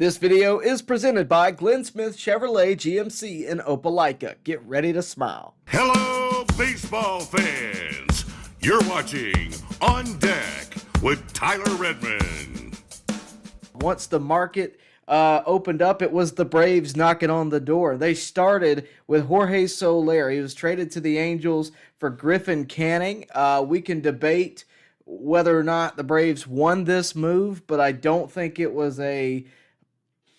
This video is presented by Glenn Smith Chevrolet GMC in Opelika. Get ready to smile. Hello, baseball fans. You're watching On Deck with Tyler Redmond. Once the market opened up, it was the Braves knocking on the door. They started with Jorge Soler. He was traded to the Angels for Griffin Canning. We can debate whether or not the Braves won this move, but I don't think it was a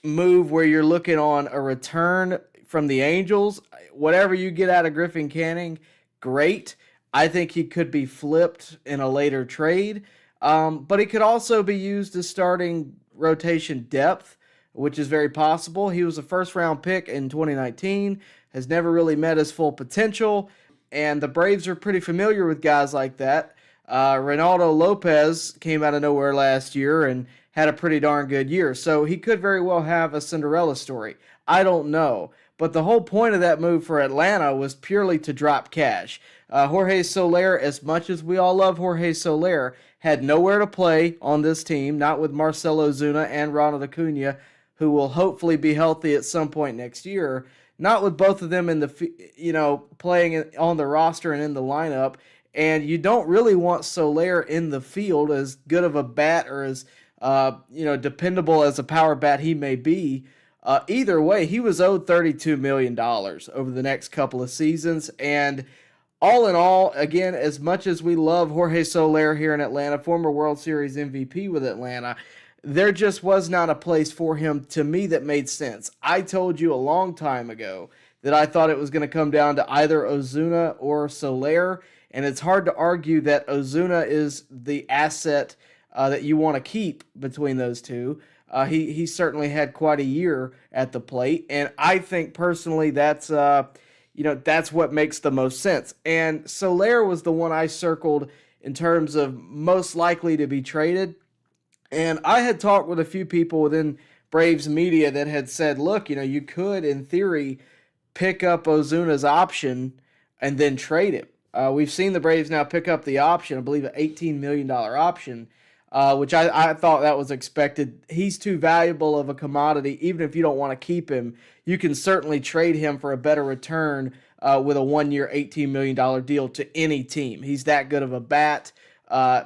move where you're looking on a return from the Angels. Whatever you get out of Griffin Canning, great. I think he could be flipped in a later trade, but he could also be used as starting rotation depth, which is very possible. He was a first-round pick in 2019, has never really met his full potential, and the Braves are pretty familiar with guys like that. Reynaldo Lopez came out of nowhere last year and had a pretty darn good year, so he could very well have a Cinderella story. I don't know, but the whole point of that move for Atlanta was purely to drop cash. Jorge Soler, as much as we all love Jorge Soler, had nowhere to play on this team, not with Marcell Ozuna and Ronald Acuna, who will hopefully be healthy at some point next year. Not with both of them in the, playing on the roster and in the lineup. And you don't really want Soler in the field, as good of a bat or as dependable as a power bat he may be. Either way, he was owed $32 million over the next couple of seasons. And all in all, again, as much as we love Jorge Soler here in Atlanta, former World Series MVP with Atlanta, there just was not a place for him to me that made sense. I told you a long time ago that I thought it was going to come down to either Ozuna or Soler, and it's hard to argue that Ozuna is the asset that you want to keep between those two. He certainly had quite a year at the plate, and I think personally that's what makes the most sense. And Soler was the one I circled in terms of most likely to be traded. And I had talked with a few people within Braves media that had said, look, you could, in theory, pick up Ozuna's option and then trade him. We've seen the Braves now pick up the option, I believe an $18 million option, which I thought that was expected. He's too valuable of a commodity. Even if you don't want to keep him, you can certainly trade him for a better return with a one-year $18 million deal to any team. He's that good of a bat.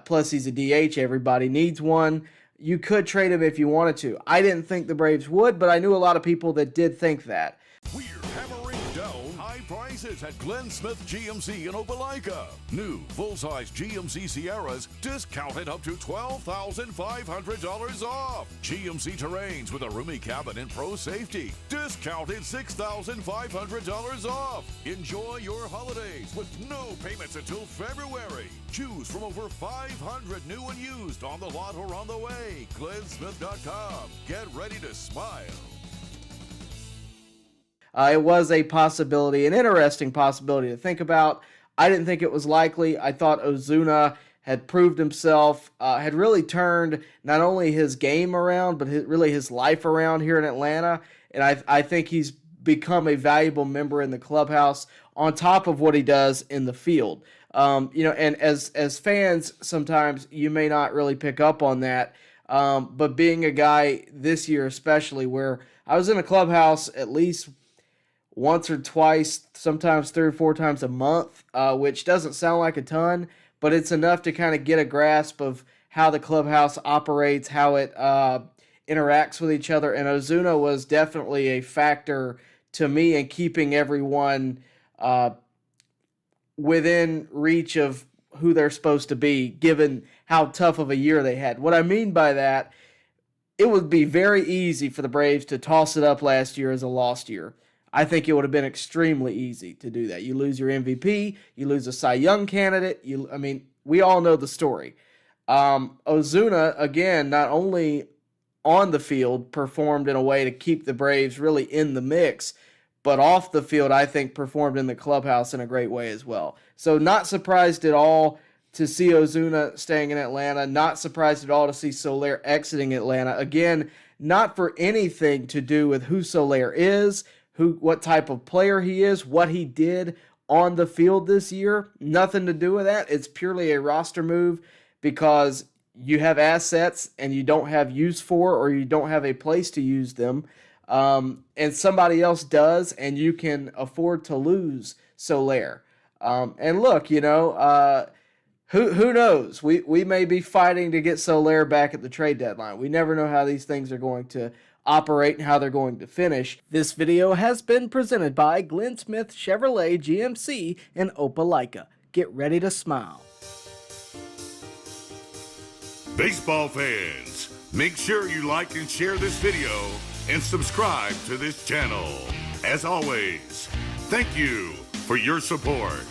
Plus, he's a DH. Everybody needs one. You could trade him if you wanted to. I didn't think the Braves would, but I knew a lot of people that did think that. We're hammering down high prices at Glenn Smith GMC in Opelika. New full-size GMC Sierras discounted up to $12,500 off. GMC Terrains with a roomy cabin and pro safety discounted $6,500 off. Enjoy your holidays with no payments until February. Choose from over 500 new and used on the lot or on the way. GlennSmith.com. Get ready to smile. It was a possibility, an interesting possibility to think about. I didn't think it was likely. I thought Ozuna had proved himself, had really turned not only his game around, but really his life around here in Atlanta. And I think he's become a valuable member in the clubhouse on top of what he does in the field. And as fans, sometimes you may not really pick up on that. But being a guy this year especially, where I was in a clubhouse at least once or twice, sometimes 3 or 4 times a month, which doesn't sound like a ton, but it's enough to kind of get a grasp of how the clubhouse operates, how it interacts with each other. And Ozuna was definitely a factor to me in keeping everyone within reach of who they're supposed to be, given how tough of a year they had. What I mean by that, it would be very easy for the Braves to toss it up last year as a lost year. I think it would have been extremely easy to do that. You lose your MVP, you lose a Cy Young candidate. We all know the story. Ozuna, again, not only on the field performed in a way to keep the Braves really in the mix, but off the field, I think, performed in the clubhouse in a great way as well. So not surprised at all to see Ozuna staying in Atlanta. Not surprised at all to see Soler exiting Atlanta. Again, not for anything to do with who Soler is, what type of player he is, what he did on the field this year. Nothing to do with that. It's purely a roster move because you have assets and you don't have use for, or you don't have a place to use them, and somebody else does, and you can afford to lose Soler. And look, who knows? We may be fighting to get Soler back at the trade deadline. We never know how these things are going to operate and how they're going to finish. This video has been presented by Glenn Smith Chevrolet GMC and Opelika. Get ready to smile. Baseball fans, make sure you like and share this video and subscribe to this channel. As always, thank you for your support.